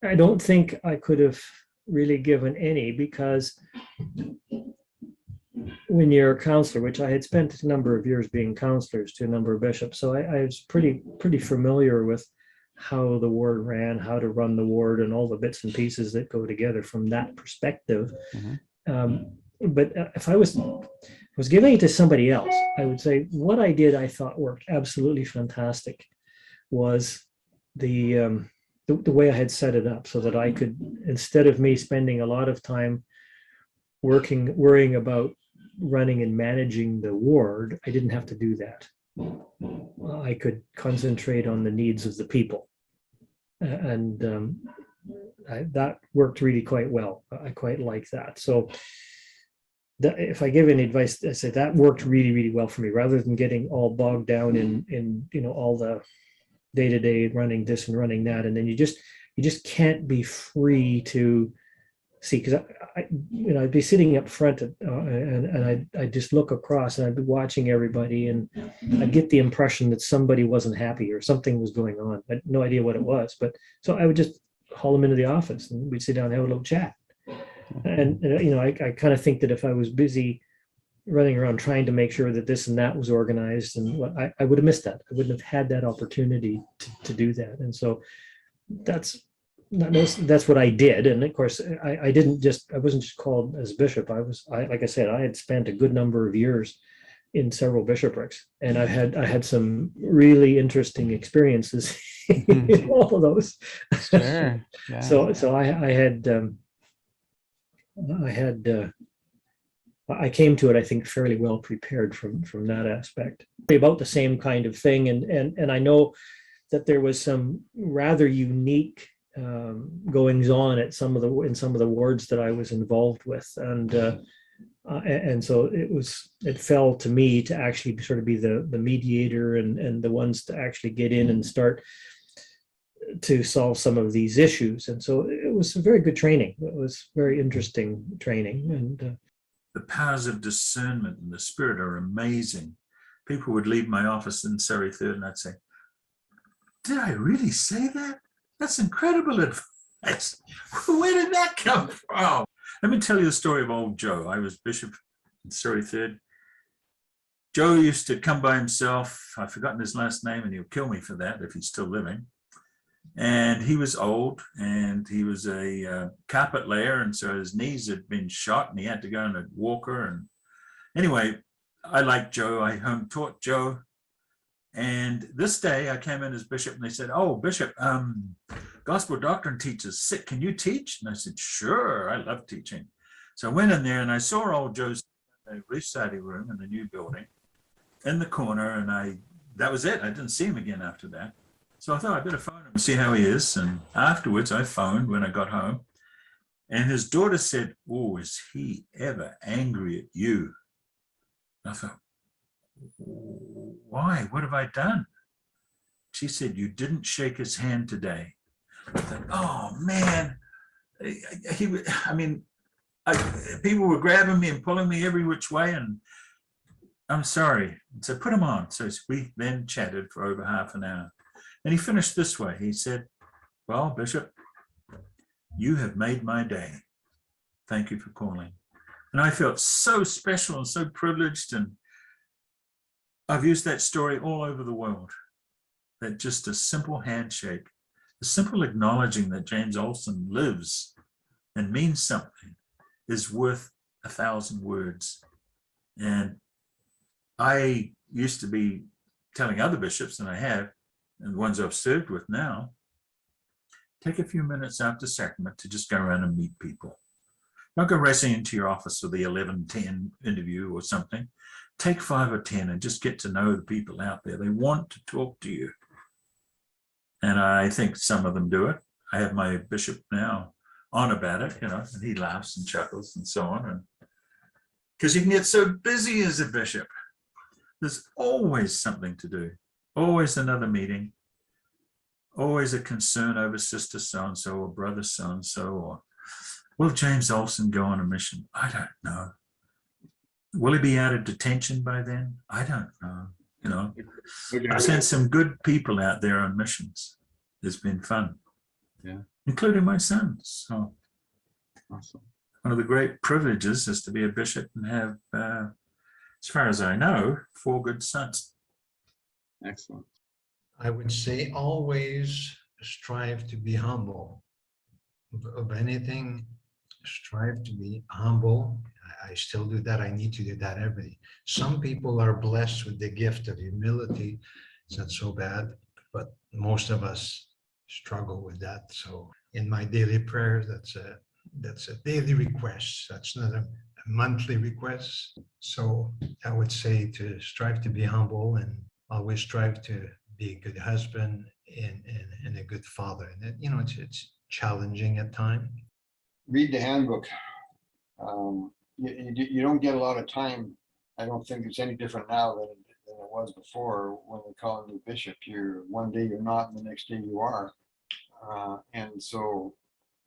I don't think I could have really given any, because when you're a counselor, which I had spent a number of years being counselors to a number of bishops, so I was pretty familiar with how the ward ran, how to run the ward, and all the bits and pieces that go together from that perspective. Mhm. But if I was giving it to somebody else, I would say what I did, I thought worked absolutely fantastic, was the way I had set it up, so that I could, instead of me spending a lot of time worrying about running and managing the ward, I didn't have to do that. I could concentrate on the needs of the people, and that worked really quite well. I quite like that. So if I give any advice, I say that worked really well for me, rather than getting all bogged down in all the day-to-day running this and running that, and then you just can't be free to see, because I'd be sitting up front, and I'd just look across, and I'd be watching everybody, and I'd get the impression that somebody wasn't happy or something was going on. I had no idea what it was, but so I would just haul them into the office, and we'd sit down and have a little chat. And I kind of think that if I was busy running around trying to make sure that this and that was organized, and what I would have missed that. I wouldn't have had that opportunity to do that. And so that's what I did. And of course, I wasn't just called as bishop. Like I said, I had spent a good number of years in several bishoprics, and I had some really interesting experiences in all of those. Sure. Yeah. So I came to it, I think, fairly well prepared from that aspect. About the same kind of thing, and I know that there was some rather unique goings on in some of the wards that I was involved with, and so it fell to me to actually sort of be the mediator and the ones to actually get in and start to solve some of these issues. And so it was a very good training. It was very interesting training. And the powers of discernment and the spirit are amazing. People would leave my office in Surrey 3rd and I'd say, did I really say that? That's incredible advice. Where did that come from? Let me tell you the story of old Joe. I was bishop in Surrey 3rd. Joe used to come by himself. I've forgotten his last name, and he'll kill me for that if he's still living. And he was old, and he was a carpet layer, and so his knees had been shot, and he had to go on a walker. And anyway, I liked Joe. I home taught Joe. And this day I came in as bishop, and they said, "Oh, bishop, gospel doctrine teacher's sick. Can you teach?" And I said, "Sure, I love teaching." So I went in there, and I saw old Joe's reciting room in the new building in the corner, and that was it. I didn't see him again after that. So I thought I'd better phone him and see how he is. And afterwards I phoned when I got home, and his daughter said, "Oh, is he ever angry at you?" And I thought, "Why? What have I done?" She said, "You didn't shake his hand today." I thought, oh man, people were grabbing me and pulling me every which way, and I'm sorry. So put him on. So we then chatted for over half an hour. And he finished this way. He said, "Well, Bishop, you have made my day. Thank you for calling." And I felt so special and so privileged. And I've used that story all over the world, that just a simple handshake, a simple acknowledging that James Olson lives and means something is worth 1,000 words. And I used to be telling other bishops, and I have, and the ones I've served with now, take a few minutes after sacrament to just go around and meet people. Don't go racing into your office for the 11:10 interview or something. Take 5 or 10 and just get to know the people out there. They want to talk to you. And I think some of them do it. I have my bishop now on about it, and he laughs and chuckles and so on. And because you can get so busy as a bishop, there's always something to do. Always another meeting, always a concern over sister so-and-so or brother so-and-so, or will James Olson go on a mission? I don't know. Will he be out of detention by then? I don't know. I've sent some good people out there on missions. It's been fun. including my sons. So Awesome. one of the great privileges is to be a bishop and have, as far as I know, 4 good sons. Excellent. I would say always strive to be humble. Of anything, strive to be humble. I still do that. I need to do that every day. Some people are blessed with the gift of humility. It's not so bad, but most of us struggle with that. So in my daily prayers, that's a daily request. That's not a monthly request. So I would say to strive to be humble and always strive to be a good husband and a good father. And you know, it's challenging at times. Read the handbook. You don't get a lot of time. I don't think it's any different now than it was before when they call a new bishop. One day you're not, and the next day you are. And so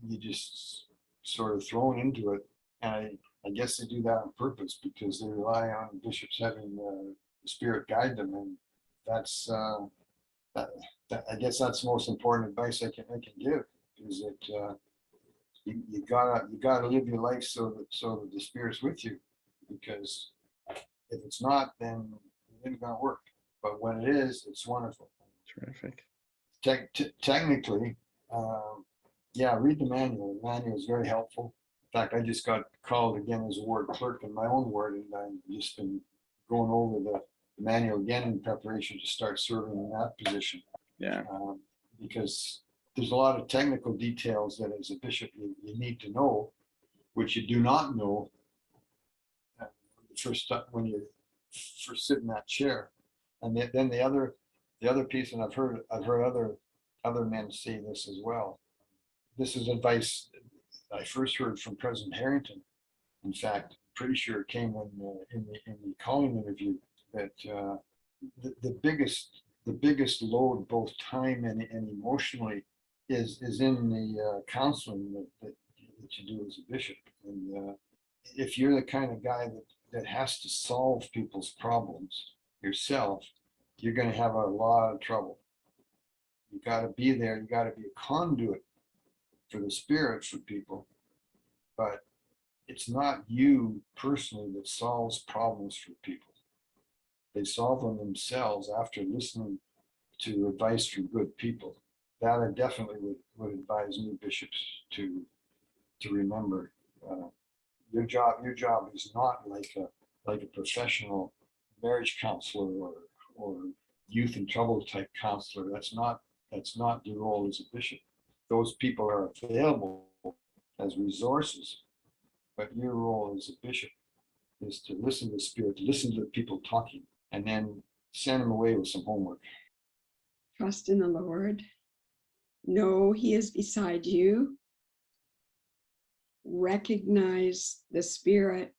you just sort of thrown into it. And I guess they do that on purpose because they rely on bishops having the Spirit guide them. And that's, I guess that's the most important advice I can give, is that you gotta live your life so that the Spirit's with you, because if it's not, then it ain't gonna work. But when it is, it's wonderful. Terrific. Technically, yeah, read the manual. The manual is very helpful. In fact, I just got called again as a ward clerk in my own ward, and I've just been going over the manual again in preparation to start serving in that position. Yeah. Because there's a lot of technical details that as a bishop you need to know, which you do not know the first time when you first sit in that chair. And then the other piece, and I've heard other men say this as well. This is advice I first heard from President Harrington. In fact, pretty sure it came in the calling interview, that the biggest load, both time and emotionally, is in the counseling that you do as a bishop. And if you're the kind of guy that has to solve people's problems yourself, you're going to have a lot of trouble. You got to be there. You got to be a conduit for the Spirit for people, but it's not you personally that solves problems for people. They solve them themselves after listening to advice from good people. That I definitely would advise new bishops to remember. Your job is not like a professional marriage counselor or youth in trouble type counselor. That's not the role as a bishop. Those people are available as resources, but your role as a bishop is to listen to the Spirit, listen to the people talking, and then send them away with some homework. Trust in the Lord. Know He is beside you. Recognize the Spirit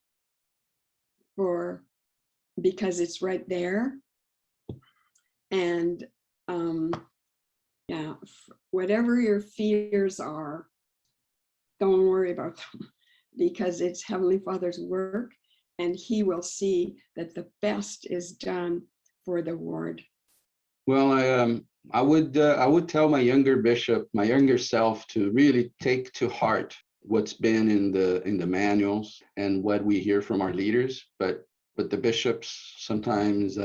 because it's right there. And whatever your fears are, don't worry about them, because it's Heavenly Father's work, and He will see that the best is done for the ward. Well, I would tell my younger bishop, my younger self, to really take to heart what's been in the manuals and what we hear from our leaders. But the bishops sometimes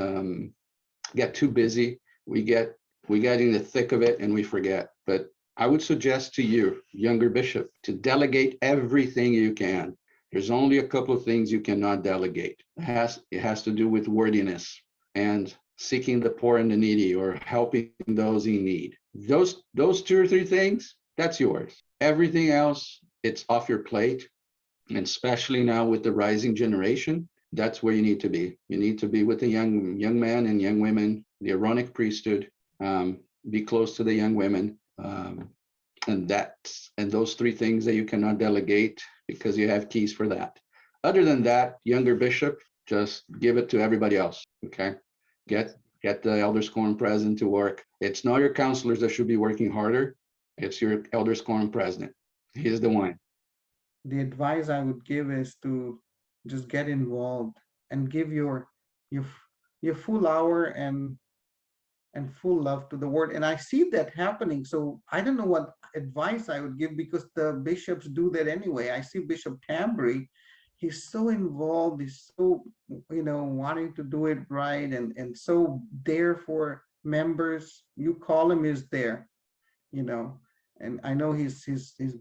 get too busy. We get in the thick of it and we forget. But I would suggest to you, younger bishop, to delegate everything you can. There's only a couple of things you cannot delegate. It has to do with worthiness and seeking the poor and the needy, or helping those in need. Those 2 or 3 things, that's yours. Everything else, it's off your plate. And especially now with the rising generation, that's where you need to be. You need to be with the young men and young women, the Aaronic priesthood, be close to the young women. And those 3 things that you cannot delegate, because you have keys for that. Other than that, younger bishop, just give it to everybody else, okay? Get the elders quorum president to work. It's not your counselors that should be working harder. It's your elders quorum president. He's the one. The advice I would give is to just get involved and give your full hour and and full love to the word. And I see that happening. So I don't know what advice I would give, because the bishops do that anyway. I see Bishop Tambry, he's so involved, he's so, wanting to do it right, and so there for members. You call him, he's there, you know. And I know he's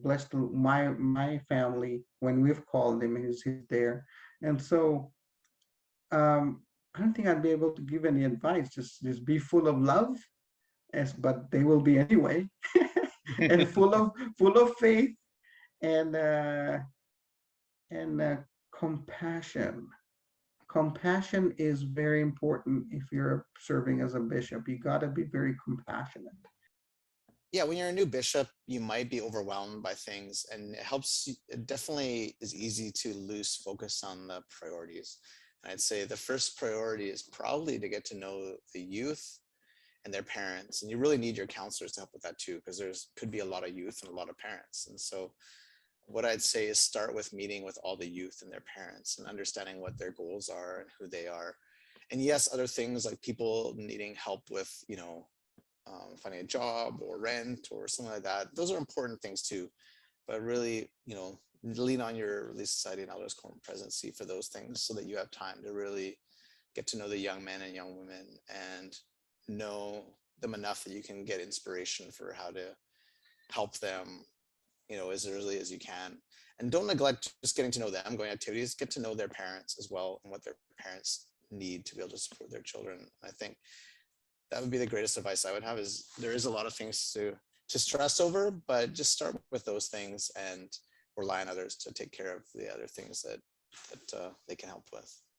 blessed my family. When we've called him, he's there. And so I don't think I'd be able to give any advice. Just be full of love, as but they will be anyway, and full of faith, and compassion. Compassion is very important if you're serving as a bishop. You got to be very compassionate. Yeah, when you're a new bishop, you might be overwhelmed by things, and it definitely is easy to lose focus on the priorities. And I'd say the first priority is probably to get to know the youth and their parents. And you really need your counselors to help with that too, because could be a lot of youth and a lot of parents. And so what I'd say is start with meeting with all the youth and their parents and understanding what their goals are and who they are. And yes, other things like people needing help with, finding a job or rent or something like that. Those are important things too. But really, lean on your Relief Society and Elders Quorum presidency for those things, so that you have time to really get to know the young men and young women and know them enough that you can get inspiration for how to help them, as early as you can. And don't neglect just getting to know them, going to activities, get to know their parents as well and what their parents need to be able to support their children. I think that would be the greatest advice I would have. Is there is a lot of things to stress over, but just start with those things and rely on others to take care of the other things that they can help with.